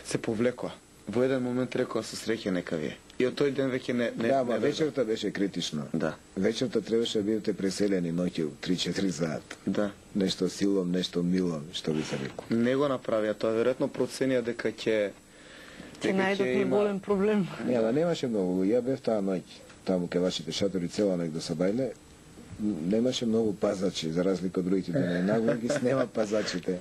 се повлекоа. Во еден момент рекоа со среќа нека вие. И од тој ден веќе не Да, ма вечерта беше критично. Да. Вечерта требаше да бидете преселени ноќе 3-4 сат. Да. Нешто силом, нешто милом, што би се рекло. Не го направија тоа, веројатно проценија дека ќе најдот голем проблем. Не, да немаше многу. Ја бев таа ноќ таму кај вашите шатори цела ноќ до Сабајле. Немаше многу пазачи, за разлика од другите денови. Нагло ги снема пазачите.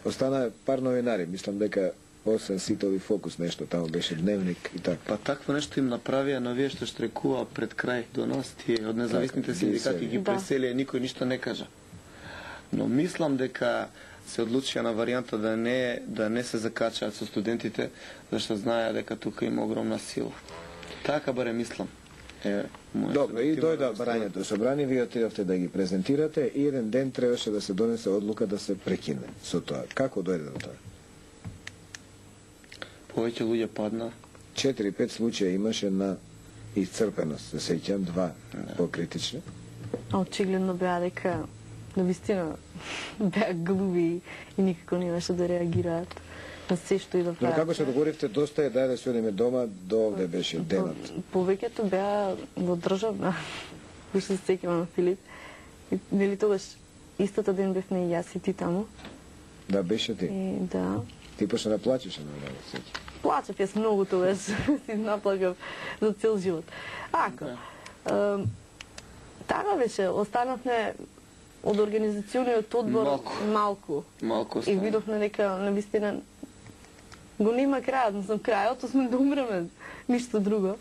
Остана пар новинари, мислам дека освен Ситови Фокус нешто таму беше Дневник и така. Па такво нешто им направија на вие што штрекува пред крај до нас, тие од независните синдикати ги преселија, никој ништо не кажа. Но мислам дека се одлучија на варијанта да не се закачаат со студентите, зашто знаеа дека тука има огромна сила. Така баре мислам. Добро, и дојда барањето собрани, вие отидовте да ги презентирате и еден ден требаше да се донесе одлука да се прекине со тоа. Како дојде до тоа? Повеќе луѓе падна. 4-5 случаи имаше на исцрпеност, се сеќам, 2 покритични. Очигледно беа дека навистина беа глуви и никако немаше да реагираат на се што и да прават. Но како се договоривте, доста е да се одиме дома, до овде беше денот. Повеќето беа во државна, кој се сеќава на Филип. Нели тогаш истата ден бевме и јас и ти таму. Да, беше ти. Да. Ти почна да плачеш на мене, сеќа. Плачев јас многу тогаш, си наплакав за цел живот. Ако, така беше, останавме од организациониот одбор малку. И видовме дека навистина го нема крајот, мислам крајот сме да умреме, ништо друго.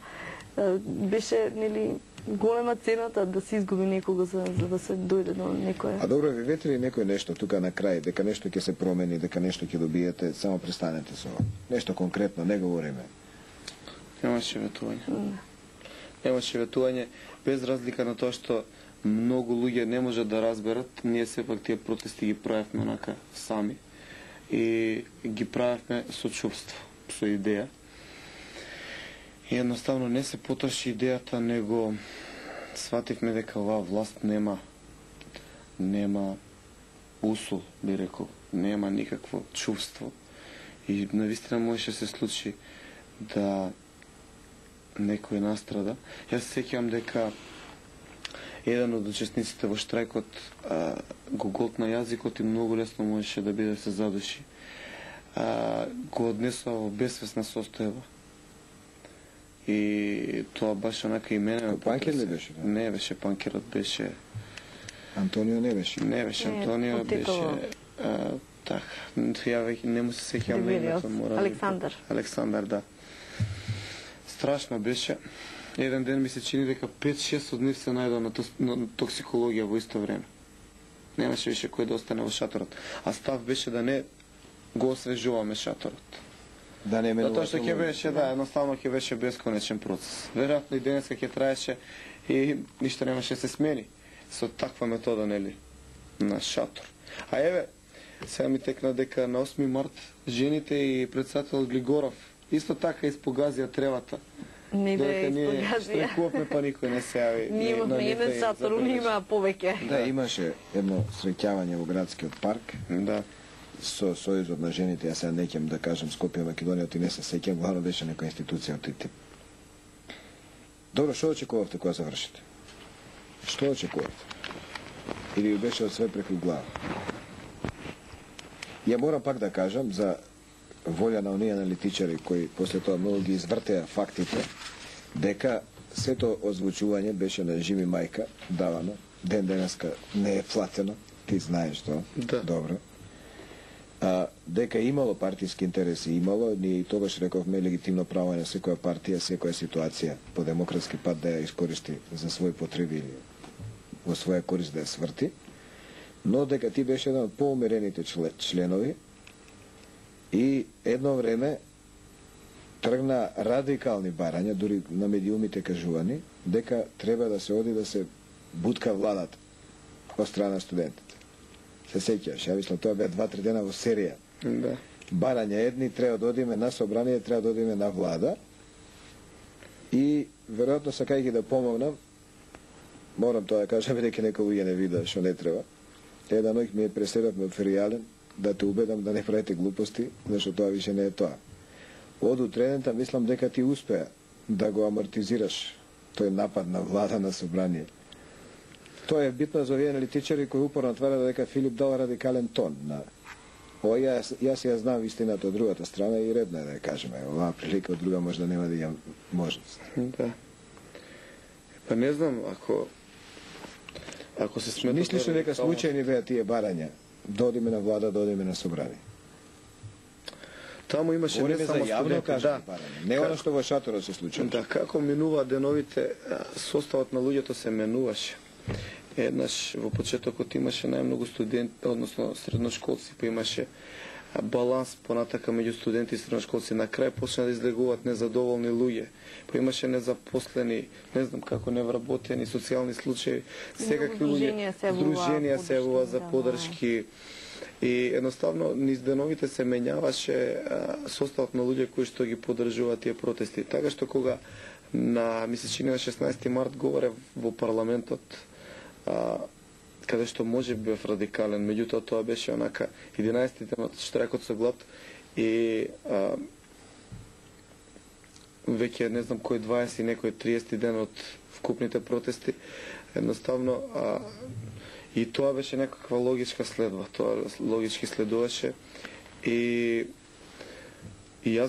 Беше нели голема цената да се изгуби некого за да се дојде до некоја. А добро, ви ветри некој нешто тука на крај, дека нешто ќе се промени, дека нешто ќе добиете, само престанете со нешто конкретно, не говориме. Немаше ветување. Немаше ветување, без разлика на тоа што многу луѓе не можат да разберат, ние сепак тие протести ги правевме онака сами и ги правевме со чувство, со идеја. И едноставно не се потроши идејата, него свативме дека оваа власт нема усул, би рекол, нема никакво чувство. И навистина можеше се случи да некој настрада. Јас се сеќавам дека еден од учесниците во штрајкот го голтна јазикот и многу лесно можеше да биде се задуши. Го однесува во безсвесна состојба. И тоа баш онака и мене... Панкер ли беше? Не беше панкерот, беше... Антонио не беше? Не беше Антонио, беше... Така, ја веќе не му се сеќавам на името. Александар. Александар, да. Страшно беше. Еден ден ми се чини дека 5-6 од нив се најдоа на токсикологија во исто време. Немаше више кој да остане во шаторот. А став беше да не го освежуваме шаторот. Да не менува. Затоа што ќе беше, да, едноставно ќе беше бесконечен процес. Веројатно и денеска ќе траеше и ништо немаше се смени со таква метода, нели, на шатор. А еве, сега ми текна дека на 8 март жените и председателот Глигоров исто така испогазија тревата. Не бе испогазија. Штрекувавме, па никој не се јави. Ние имавме еден шатор, не има повеќе. Да, имаше едно среќавање во градскиот парк. Да. Со Сојузот на жените, јас сега неќем да кажам Скопје, Македонија, ти не се сеќам, главно беше некоја институција од тој тип. Добро, што очекувавте кога завршите? Што очекувавте? Или беше од све преку глава? Ја морам пак да кажам за волја на оние аналитичари кои после тоа многу ги извртеа фактите, дека сето озвучување беше на Жими Мајка давано, ден денеска не е платено, ти знаеш тоа, да. Добро. Дека имало партиски интереси, имало, ние и тогаш рековме легитимно право на секоја партија, секоја ситуација по демократски пат да ја искористи за своји потреби или во своја корист да ја сврти, но дека ти беше еден од поумерените членови и едно време тргна радикални барања, дури на медиумите кажувани, дека треба да се оди да се бутка владата од страна студентите. Се сеќаш, ја мислам, тоа беа 2-3 дена во серија. Да. Барања едни, треба да одиме на собрание, треба да одиме на влада. И веројатно сакајќи да помогнам, морам тоа да кажам, дека некој луѓе не вида што не треба. Една ноќ ми е преседавме во феријален, да те убедам да не правите глупости, зашто тоа више не е тоа. Од утредента мислам дека ти успеа да го амортизираш тој напад на влада на собрание. Тоа е битно за овие аналитичари кои упорно тврдат дека Филип дал радикален тон на јас ја знам истината од другата страна и редно е да ја кажеме. Оваа прилика од друга можда нема да имам можност. Да. Па не знам, ако се смета... Мислиш ли дека случајни беа тие барања? Додиме на влада, додиме на собрание. Таму имаше не само студенти, да. Не оно што во шаторот се случува. Да, како минува деновите, составот на луѓето се менуваше. Еднаш во почетокот имаше најмногу студенти, односно средношколци, па имаше баланс понатака меѓу студенти и средношколци. На крај почна да излегуваат незадоволни луѓе. Па имаше незапослени, не знам како невработени социјални случаи, секакви луѓе, здруженија се јавува за подршки. И едноставно низ деновите се менјаваше составот на луѓе кои што ги поддржуваат тие протести. Така што кога на месечини на 16 март говоре во парламентот, каде што може би бев радикален, меѓутоа тоа беше онака 11 ден од штрajkот со глад и веќе не знам кој 20 и некој 30 ден од вкупните протести, едноставно и тоа беше некаква логичка следба, тоа логички следуваше и јас